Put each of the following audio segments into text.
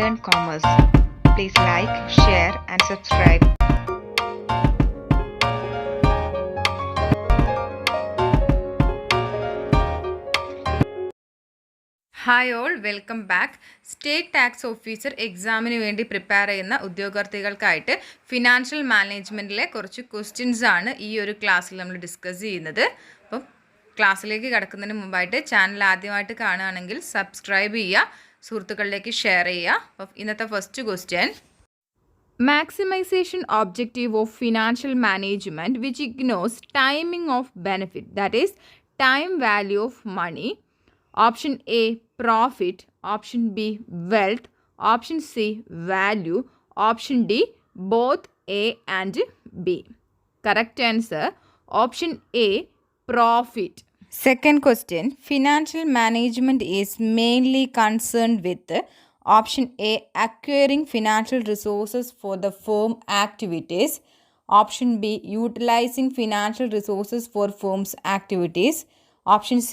Learn Commerce. Please like, share, and subscribe. Hi all, welcome back. State tax officer എക്സാമിന് വേണ്ടി prepare ചെയ്യുന്ന ഉദ്യോഗാർത്ഥികൾക്കായിട്ട് financial മാനേജ്മെൻറ്റിലെ കുറച്ച് questions ആണ് ഈ ഒരു ക്ലാസ്സിൽ നമ്മൾ ഡിസ്കസ് ചെയ്യുന്നത്. അപ്പം ക്ലാസ്സിലേക്ക് കടക്കുന്നതിന് മുമ്പായിട്ട് ചാനൽ ആദ്യമായിട്ട് കാണുകയാണെങ്കിൽ സബ്സ്ക്രൈബ് ചെയ്യുക, സുഹൃത്തുക്കളിലേക്ക് ഷെയർ ചെയ്യുക. അപ്പം ഇന്നത്തെ first question: maximization objective of financial management which ignores timing of benefit, that is time value of money. Option A, profit. Option B, wealth. Option C, value. Option D, both A and B. Correct answer, option A, profit. Second question: financial management is mainly concerned with option A, acquiring financial resources for the firm activities. Option B, utilizing financial resources for firm's activities. Option C,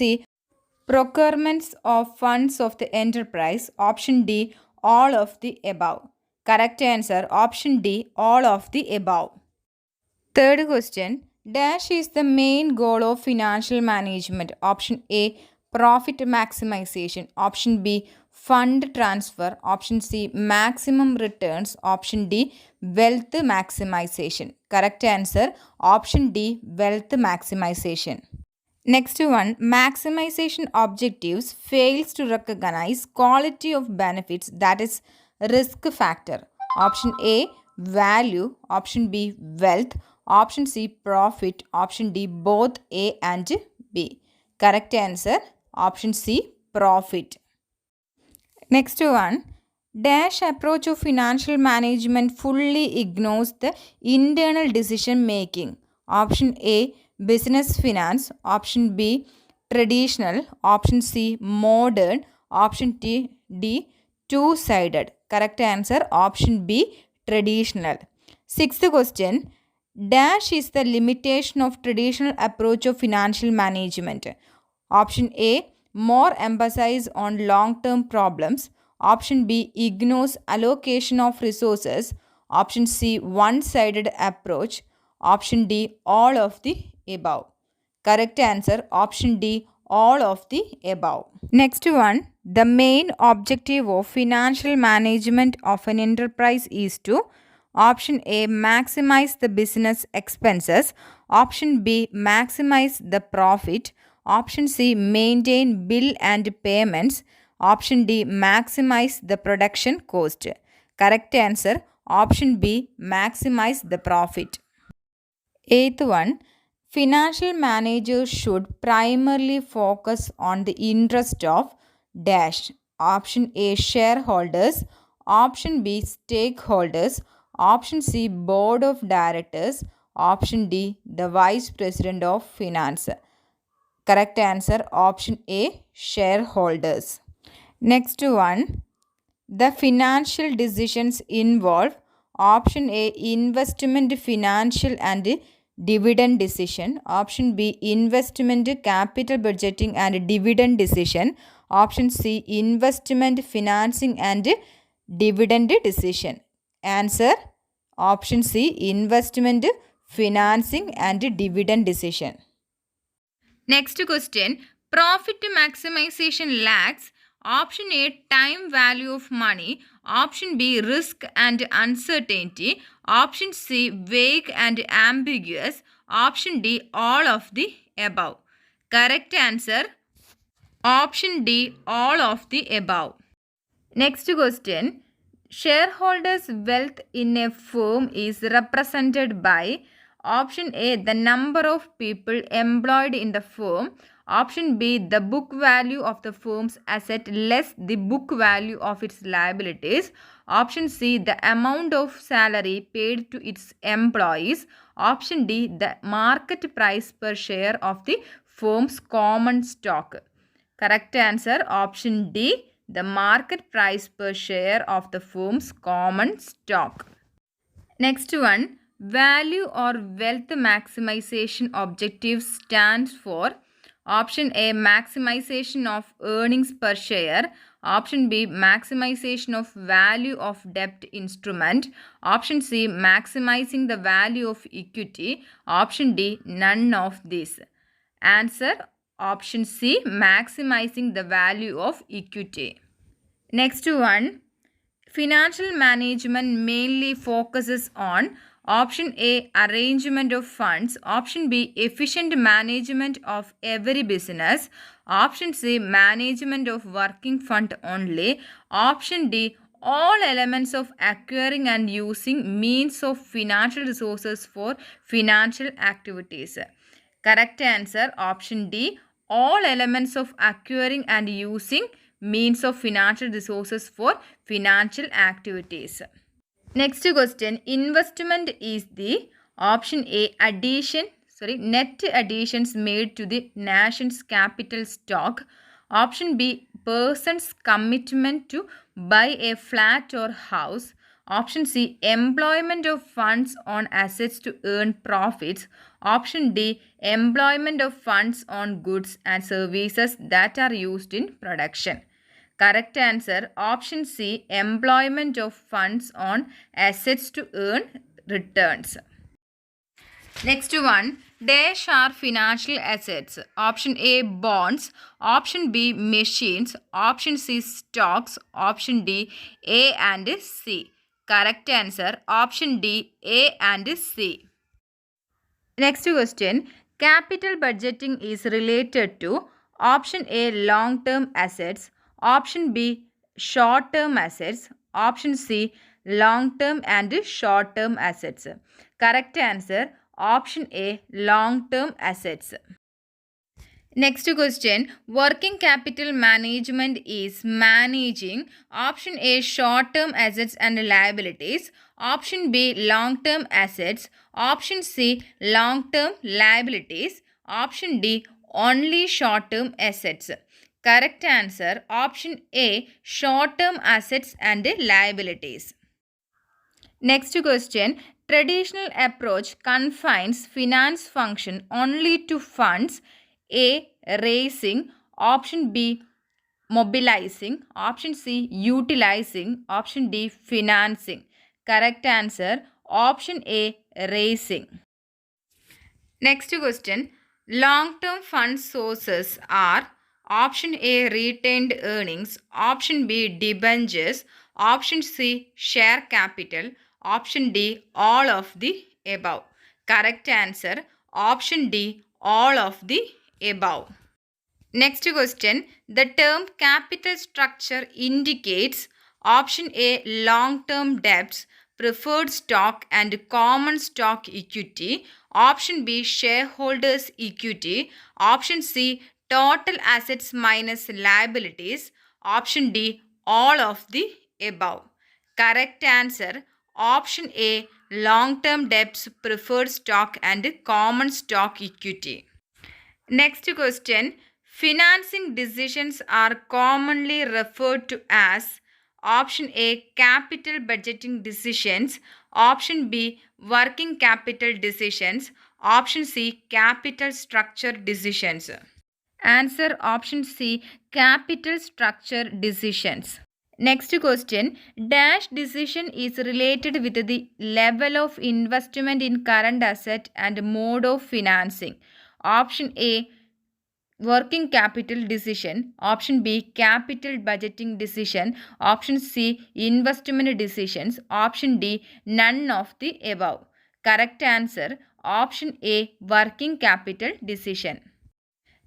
procurements of funds of the enterprise. Option D, all of the above. Correct answer, option D, all of the above. Third question: dash is the main goal of financial management. Option A, profit maximization. Option B, fund transfer. Option C, maximum returns. Option D, wealth maximization. Correct answer, option D, wealth maximization. Next one: maximization objectives fails to recognize quality of benefits, that is risk factor. Option A, value. Option B, wealth. Option C, profit. Option D, both A and B. Correct answer, option C, profit. Next one: dash approach of financial management fully ignores the internal decision making. Option A, business finance. Option B, traditional. Option C, modern. Option D, two-sided. Correct answer, option B, traditional. Sixth question: dash is the limitation of traditional approach of financial management. Option A, more emphasis on long-term problems. Option B, ignores allocation of resources. Option C, one-sided approach. Option D, all of the above. Correct answer, option D, all of the above. Next one: the main objective of financial management of an enterprise is to. Option A, maximize the business expenses. Option B, maximize the profit. Option C, maintain bill and payments. Option D, maximize the production cost. Correct answer, option B, maximize the profit. Eighth one: financial managers should primarily focus on the interest of dash. Option A, shareholders. Option B, stakeholders. Option C, board of directors. Option D, the vice president of finance. Correct answer, option A, shareholders. Next one: the financial decisions involve. Option A, investment, financial and dividend decision. Option B, investment, capital budgeting and dividend decision. Option C, investment, financing and dividend decision. Answer, option C, investment, financing and dividend decision. Next question: profit maximization lacks. Option A, time value of money. Option B, risk and uncertainty. Option C, vague and ambiguous. Option D, all of the above. Correct answer, option D, all of the above. Next question: shareholders' wealth in a firm is represented by. Option A, the number of people employed in the firm. Option B, the book value of the firm's asset less the book value of its liabilities. Option C, the amount of salary paid to its employees. Option D, the market price per share of the firm's common stock. Correct answer, option D, the market price per share of the firm's common stock. Next one: value or wealth maximization objective stands for. Option A, maximization of earnings per share. Option B, maximization of value of debt instrument. Option C, maximizing the value of equity. Option D, none of these. Answer option C, maximizing the value of equity. Next one, financial management mainly focuses on option A, arrangement of funds. Option B, efficient management of every business. Option C, management of working fund only. Option D, all elements of acquiring and using means of financial resources for financial activities. Correct answer option D, all elements of acquiring and using means of financial resources for financial activities. Next question, investment is the option A, net additions made to the nation's capital stock. Option B, person's commitment to buy a flat or house. Option C, employment of funds on assets to earn profits. Option D, employment of funds on goods and services that are used in production. Correct answer option C, employment of funds on assets to earn returns. Next one, dash are financial assets. Option A, bonds. Option B, machines. Option C, stocks. Option D, A and C. Correct answer option D, A and C. Next question, capital budgeting is related to option A, long-term assets. Option B, short-term assets. Option C, long-term and short-term assets. Correct answer option A, long-term assets. Next question, working capital management is managing option A, short-term assets and liabilities. Option B, long-term assets. Option C, long-term liabilities. Option D, only short-term assets. Correct answer option A, short-term assets and liabilities. Next question, traditional approach confines finance function only to funds. A, raising. Option B, mobilizing. Option C, utilizing. Option D, financing. Correct answer option A, raising. Next question, long-term fund sources are option A, retained earnings. Option B, debentures. Option C, share capital. Option D, all of the above. Correct answer option D, all of the above. Next question, the term capital structure indicates option A, long-term debts, preferred stock and common stock equity. Option B, shareholders equity. Option C, total assets minus liabilities. Option D, all of the above. Correct answer option A, long-term debts, preferred stock and common stock equity. Next question, financing decisions are commonly referred to as option A, capital budgeting decisions. Option B, working capital decisions. Option C, capital structure decisions. Answer option C, capital structure decisions. Next question, dash decision is related with the level of investment in current asset and mode of financing. Option A, working capital decision. Option B, capital budgeting decision. Option C, investment decisions. Option D, none of the above. Correct answer option A, working capital decision.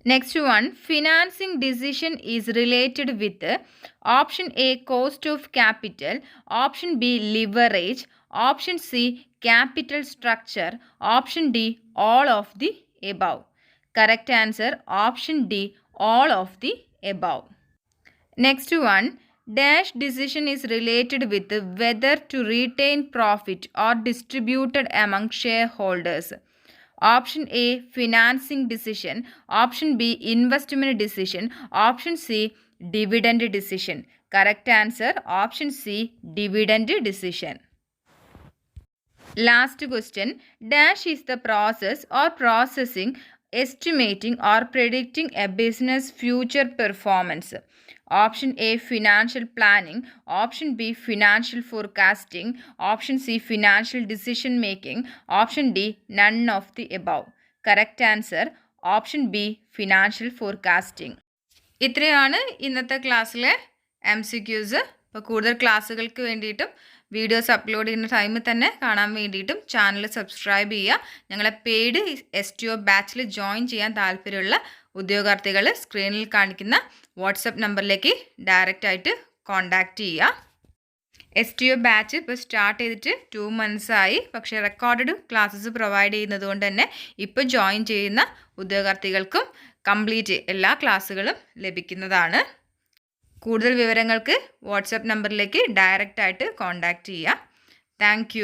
Next one, financing decision is related with option A, cost of capital. Option B, leverage. Option C, capital structure. Option D, all of the above. Correct answer option D, all of the above. Next one, dash decision is related with whether to retain profit or distributed among shareholders. Option A, financing decision. Option B, investment decision. Option C, dividend decision. Correct answer option C, dividend decision. Last question, dash is the process or processing estimating or predicting a business future performance. Option A, financial planning. Option B, financial forecasting. Option C, financial decision making. Option D, none of the above. Correct answer option B, financial forecasting. ഇത്രയാണ് ഇന്നത്തെ ക്ലാസ്സിലെ MCQs. അപ്പോൾ കൂടുതൽ ക്ലാസ്സുകൾക്ക് വേണ്ടിയിട്ടും videos upload ചെയ്യുന്ന ടൈമിൽ തന്നെ കാണാൻ വേണ്ടിയിട്ടും ചാനൽ സബ്സ്ക്രൈബ് ചെയ്യുക. ഞങ്ങളെ പെയ്ഡ് STO ബാച്ചിൽ ജോയിൻ ചെയ്യാൻ താല്പര്യമുള്ള ഉദ്യോഗാർത്ഥികൾ സ്ക്രീനിൽ കാണിക്കുന്ന വാട്സപ്പ് നമ്പറിലേക്ക് ഡയറക്റ്റായിട്ട് കോൺടാക്റ്റ് ചെയ്യുക. STO ബാച്ച് ഇപ്പോൾ സ്റ്റാർട്ട് ചെയ്തിട്ട് 2 months ആയി. പക്ഷേ റെക്കോർഡഡ് ക്ലാസ്സസ് പ്രൊവൈഡ് ചെയ്യുന്നത് കൊണ്ട് തന്നെ ഇപ്പോൾ ജോയിൻ ചെയ്യുന്ന ഉദ്യോഗാർത്ഥികൾക്കും കംപ്ലീറ്റ് എല്ലാ ക്ലാസ്സുകളും ലഭിക്കുന്നതാണ്. കൂടുതൽ വിവരങ്ങൾക്ക് വാട്സപ്പ് നമ്പറിലേക്ക് ഡയറക്റ്റായിട്ട് കോൺടാക്റ്റ് ചെയ്യുക. താങ്ക്